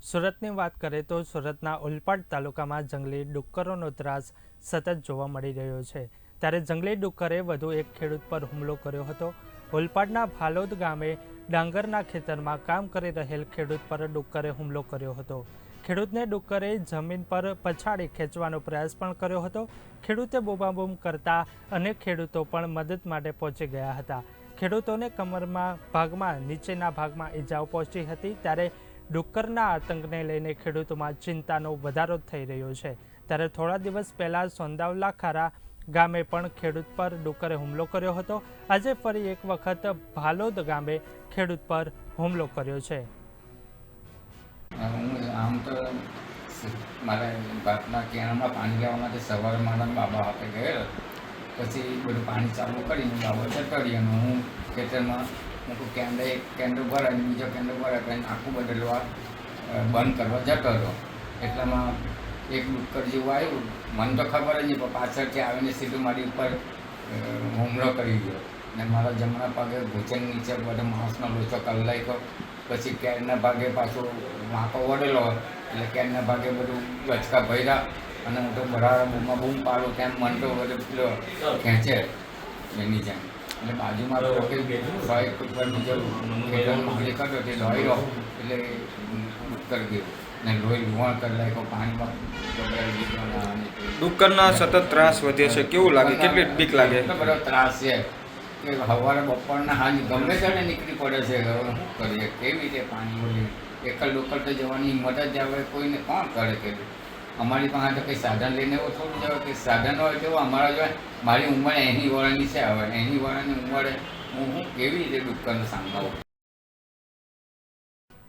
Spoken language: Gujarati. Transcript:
સુરતની વાત કરીએ તો સુરતના ઓલપાડ તાલુકામાં જંગલી ડુક્કરોનો ત્રાસ સતત જોવા મળી રહ્યો છે। ત્યારે જંગલી ડુક્કરે વધુ એક ખેડૂત પર હુમલો કર્યો હતો। ઓલપાડના ભાલોદ ગામે ડાંગરના ખેતરમાં કામ કરી રહેલ ખેડૂત પર ડુક્કરે હુમલો કર્યો હતો। ખેડૂતને ડુક્કરે જમીન પર પછાડી ખેંચવાનો પ્રયાસ પણ કર્યો હતો। ખેડૂતે બૂમાબૂમ કરતા અનેક ખેડૂતો પણ મદદ માટે પહોંચી ગયા હતા। ખેડૂતોને કમરમાં ભાગમાં નીચેના ભાગમાં ઈજાઓ પહોંચી હતી। ત્યારે ડુક્કરના આતંકને લઈને ખેડૂતોમાં ચિંતાનો વધારો થઈ રહ્યો છે। ત્યારે થોડા દિવસ પહેલા સોંદાવલા ખારા ગામે પણ ખેડૂત પર ડુક્કરે હુમલો કર્યો હતો। આજે ફરી એક વખત ભાલોદ ગામે ખેડૂત પર હુમલો કર્યો છે। આમ તો મારા બાપના કેણામાં પાણી લેવા માટે સવારે મારા બાબા હાથે ગયેલો, પછી બધું પાણી ચાલુ કરીને બાબા જતો રહી અને હું ખેતરમાં હું કેન્ડલ ભરાય બીજો કેન્ડલ ભરાય કરીને આખું બદલવા બંધ કરવા જતો હતો। એટલામાં એક ડુક્કર જેવું આવ્યું, મને તો ખબર જ નહીં, પણ પાછળથી આવીને સીધું મારી ઉપર હુમલો કરી ગયો ને મારા જમણા ભાગે ભોજન નીચે બધો માંસનો લોચો કલાઈ ગયો। પછી કેરના ભાગે પાછું વાંકો વળેલો એટલે કેરના ભાગે બધું બચકા ભર્યા અને હું તો બરાબર બૂમમાં બૂમ પાડું તેમ મન તો બધું પેલો ખેંચે એની જેમ એટલે બાજુમાં સોય ઉપર બીજો ખેતર માલિક હતો તે દોડ્યો એટલે કરી ગયો ને લોહી લુહાણ કરી નાખ્યો પાણીમાં ગભરાઈ ગયો। ડુક્કરના સતત ત્રાસ વધે છે, કેવું લાગે, કેટલી બીક લાગે? એટલો બધો ત્રાસ છે કે સવારે બપોરના હાલ ગમે ત્યારે નીકળી પડે છે। શું કરીએ, કેવી રીતે પાણી બોલી એકલ ડુક્કર તો જવાની હિંમત જ આવે કોઈને કોણ કરે કે અમારી પાસે તો કંઈ સાધન લઈને એવું થોડું જવાય કે સાધન હોય તેવું અમારા જો મારી ઉંમર 80 વર્ષની છે। હવે 80 વર્ષની ઉંમરે હું કેવી રીતે ડુક્કરનો સામનો